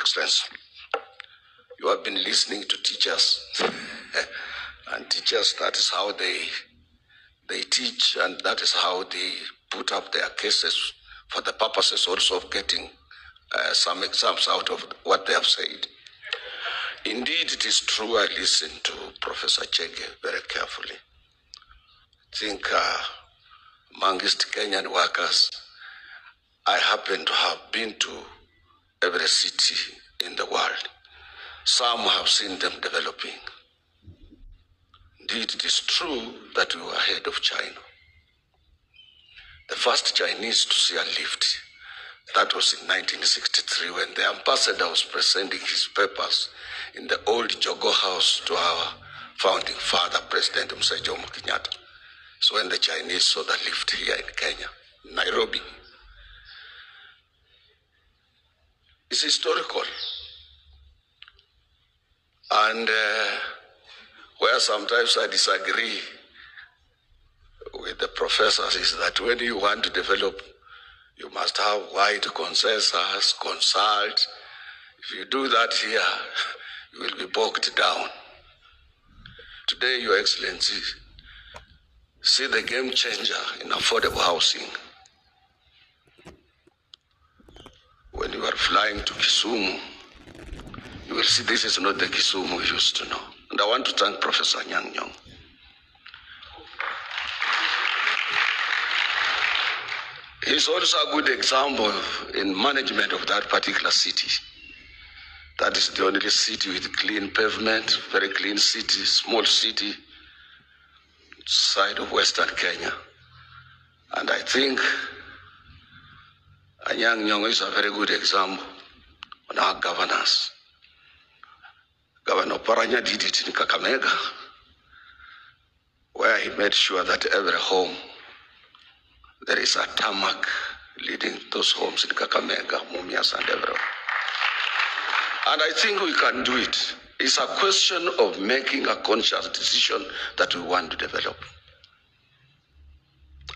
Excellency, you have been listening to teachers, and teachers, that is how they teach, and that is how they put up their cases for the purposes also of getting some exams out of what they have said. Indeed, it is true. I listened to Professor Chege very carefully. I think amongst Kenyan workers, I happen to have been to every city in the world. Some have seen them developing. Indeed, it is true that we were ahead of China. The first Chinese to see a lift, that was in 1963 when the ambassador was presenting his papers in the old Jogo House to our founding father, President Mzee Jomo Kenyatta. So when the Chinese saw the lift here in Kenya, Nairobi, it's historical. And where sometimes I disagree with the professors is that when you want to develop, you must have wide consensus, consult. If you do that here, you will be bogged down. Today, Your Excellency, see the game changer in affordable housing. When you are flying to Kisumu, you will see this is not the Kisumu we used to know. And I want to thank Professor Anyang' Nyong'o. He's also a good example in management of that particular city. That is the only city with clean pavement, very clean city, small city, side of Western Kenya. And I think Anyang' Nyong'o is a very good example on our governance. Governor Paranya did it in Kakamega, where he made sure that every home, there is a tarmac leading those homes in Kakamega, Mumias, and everywhere. And I think we can do it. It's a question of making a conscious decision that we want to develop.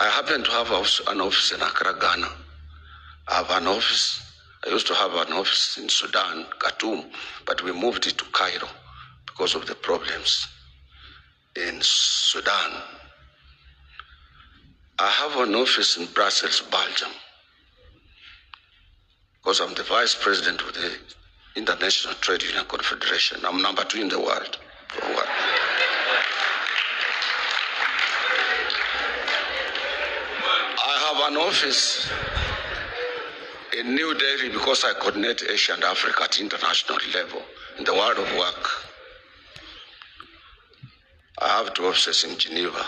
I happen to have an office in Accra, Ghana. I used to have an office in Sudan, Khartoum, but we moved it to Cairo because of the problems in Sudan. I have an office in Brussels, Belgium, because I'm the vice president of the International Trade Union Confederation. I'm number 2 in the world. I have an office in New Delhi because I coordinate Asia and Africa at international level in the world of work. I have 2 offices in Geneva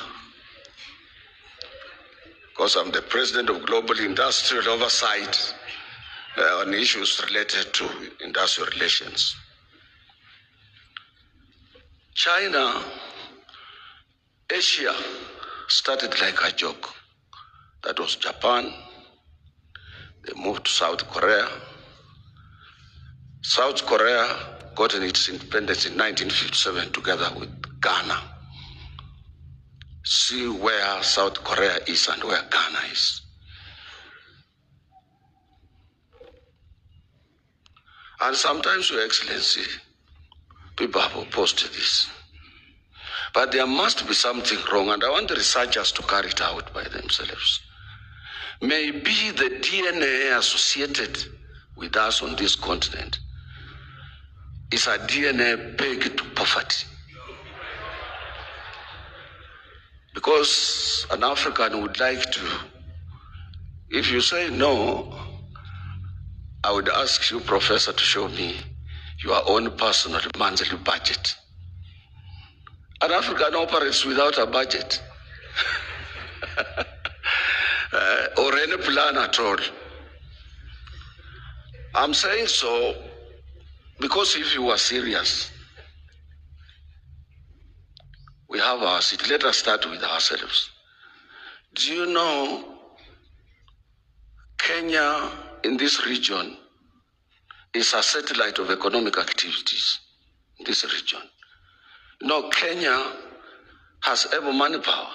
because I'm the president of Global Industrial Oversight on issues related to industrial relations. China, Asia started like a joke. That was Japan. They moved to South Korea. South Korea got its independence in 1957 together with Ghana. See where South Korea is and where Ghana is. And sometimes, Your Excellency, people have opposed to this. But there must be something wrong, and I want the researchers to carry it out by themselves. Maybe the DNA associated with us on this continent is a DNA pegged to poverty. Because an African would like to, if you say no, I would ask you, Professor, to show me your own personal monthly budget. An African operates without a budget. Or any plan at all. I'm saying so because if you are serious, we have our city. Let us start with ourselves. Do you know Kenya in this region is a satellite of economic activities in this region? No, Kenya has able manpower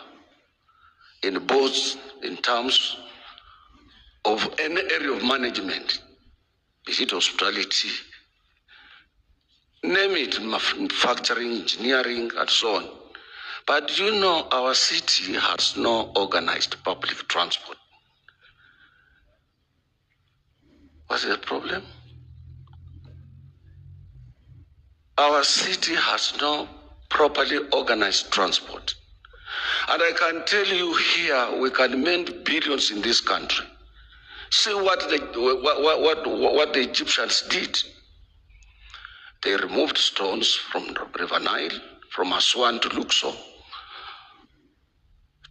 in both in terms of any area of management, be it hospitality, name it, manufacturing, engineering, and so on. But you know, our city has no organized public transport. What's the problem? Our city has no properly organized transport. And I can tell you here, we can mend billions in this country. See what the Egyptians did. They removed stones from the River Nile, from Aswan to Luxor,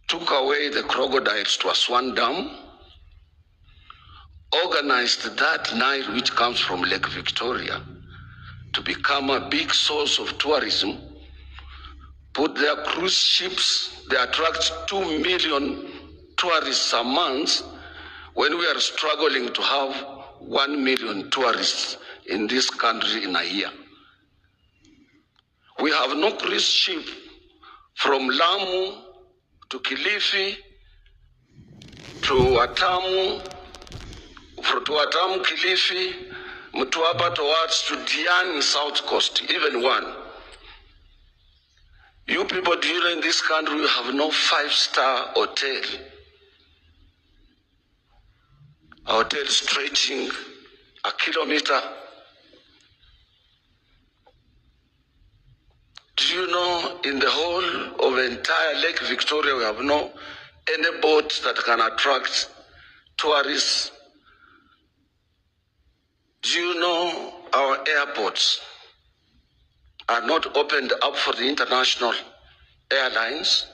took away the crocodiles to Aswan Dam, organized that Nile which comes from Lake Victoria to become a big source of tourism, put their cruise ships, they attract 2 million tourists a month when we are struggling to have 1 million tourists in this country in a year. We have no cruise ship from Lamu to Kilifi to Watamu, Kilifi, Mtwapa towards to Diani South Coast, even one. You people in this country, you have no 5-star hotel. A hotel stretching a kilometer. Do you know in the whole of entire Lake Victoria, we have no any boat that can attract tourists? Do you know our airports are not opened up for the international airlines?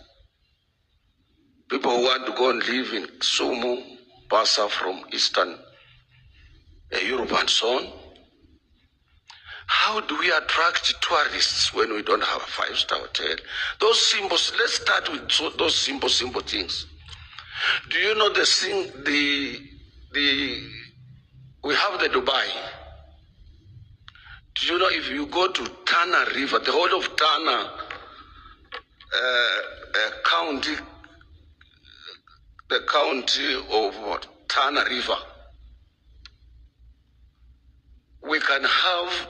People who want to go and live in Kisumu, Basa from Eastern Europe and so on. How do we attract tourists when we don't have a 5-star hotel? Those symbols, let's start with those simple things. Do you know the thing, we have the Dubai. Do you know if you go to Tana River, the whole of Tana county, the county of what? Tana River, we can have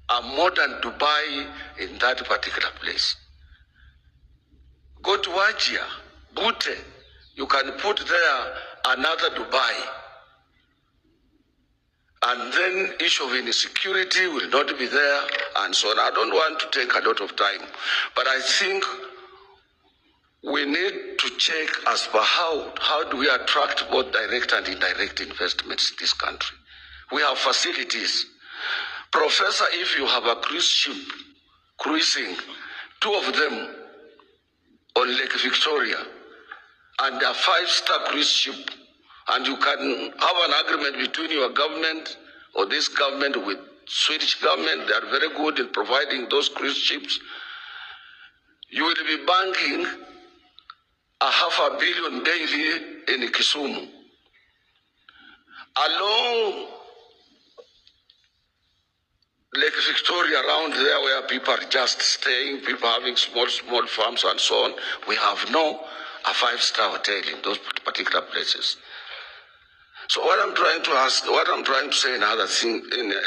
a modern Dubai in that particular place. Go to Wajir, Bute, you can put there another Dubai. And then issue of insecurity will not be there, and so on. I don't want to take a lot of time, but I think we need to check as per how do we attract both direct and indirect investments in this country. We have facilities. Professor, if you have a cruise ship cruising, 2 of them on Lake Victoria, and a 5-star cruise ship, and you can have an agreement between your government or this government with Swedish government, they are very good in providing those cruise ships. You will be banking $500 million daily in Kisumu. Along Lake Victoria, around there where people are just staying, people having small farms and so on, we have no a 5-star hotel in those particular places. So what I'm trying to say in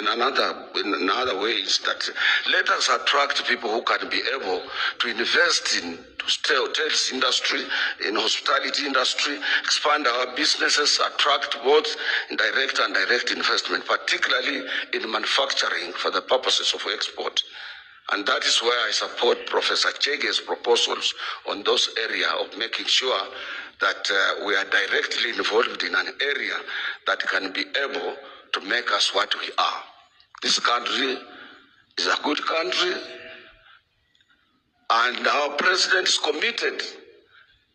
another way is that let us attract people who can be able to invest in hotels industry, in hospitality industry, expand our businesses, attract both indirect and direct investment, particularly in manufacturing for the purposes of export. And that is where I support Professor Chege's proposals on those areas of making sure that we are directly involved in an area that can be able to make us what we are. This country is a good country, and our president is committed,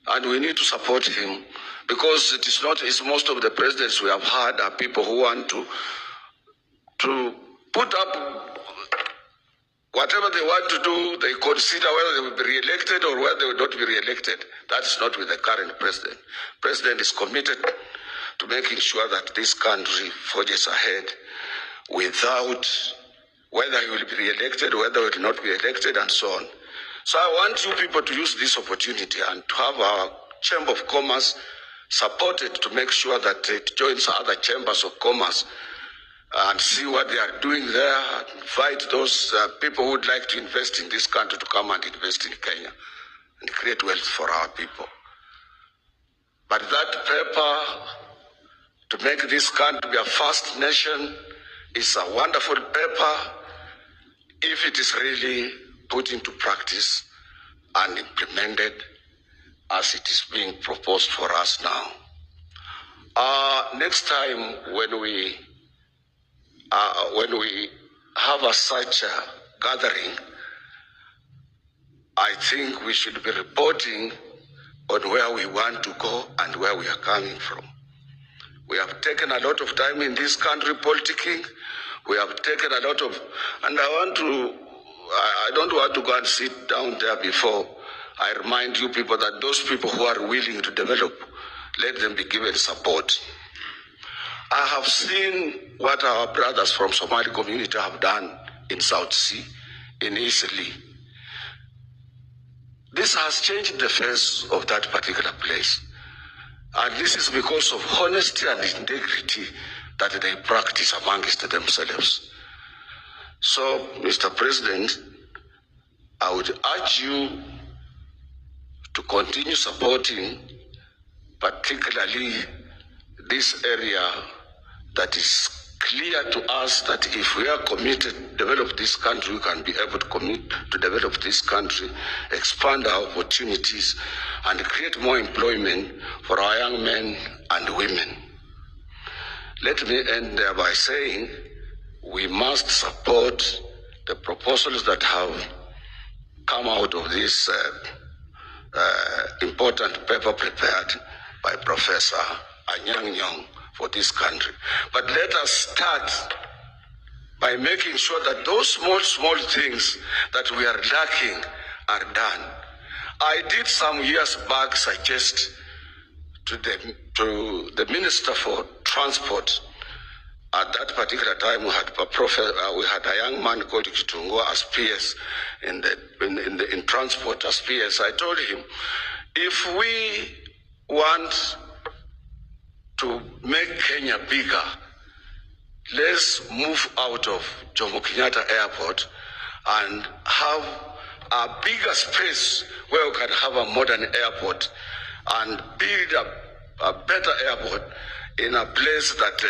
and we need to support him, because it's most of the presidents we have had are people who want to put up whatever they want to do. They consider whether they will be re-elected or whether they will not be re-elected. That's not with the current president. President is committed to making sure that this country forges ahead without whether he will be re-elected, whether he will not be elected, and so on. So I want you people to use this opportunity and to have our Chamber of Commerce supported to make sure that it joins other chambers of commerce and see what they are doing there, invite those people who would like to invest in this country to come and invest in Kenya and create wealth for our people. But that paper to make this country a first nation is a wonderful paper if it is really put into practice and implemented as it is being proposed for us now. Next time when we have such a gathering, I think we should be reporting on where we want to go and where we are coming from. We have taken a lot of time in this country politicking. We have taken a lot of, and I don't want to go and sit down there before I remind you people that those people who are willing to develop, let them be given support. I have seen what our brothers from Somali community have done in South Sea, in Italy. This has changed the face of that particular place. And this is because of honesty and integrity that they practice amongst themselves. So, Mr. President, I would urge you to continue supporting particularly this area that is clear to us that if we are committed to develop this country, we can be able to commit to develop this country, expand our opportunities, and create more employment for our young men and women. Let me end there by saying we must support the proposals that have come out of this important paper prepared by Professor Anyang' Nyong'o for this country. But let us start by making sure that those small things that we are lacking are done. I did some years back suggest to the Minister for Transport. At that particular time, we had a young man called Kitungo as PS in transport as PS. I told him, if we want to make Kenya bigger, let's move out of Jomo Kenyatta Airport and have a bigger space where we can have a modern airport and build a better airport in a place that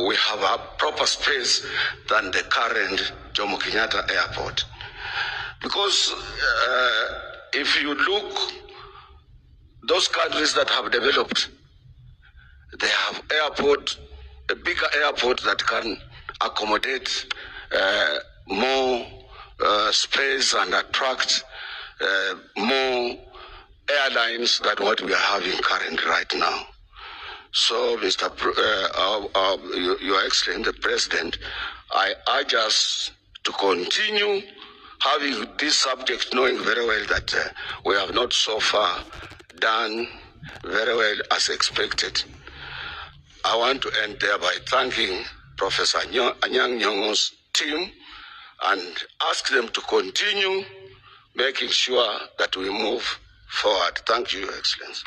we have a proper space than the current Jomo Kenyatta Airport. Because if you look, those countries that have developed, they have a bigger airport that can accommodate more space and attract more airlines than what we are having currently right now. So, Your Excellency, the President, I urge us to continue having this subject, knowing very well that we have not so far done very well as expected. I want to end there by thanking Professor Anyang' Nyong'o's team and ask them to continue making sure that we move forward. Thank you, Your Excellency.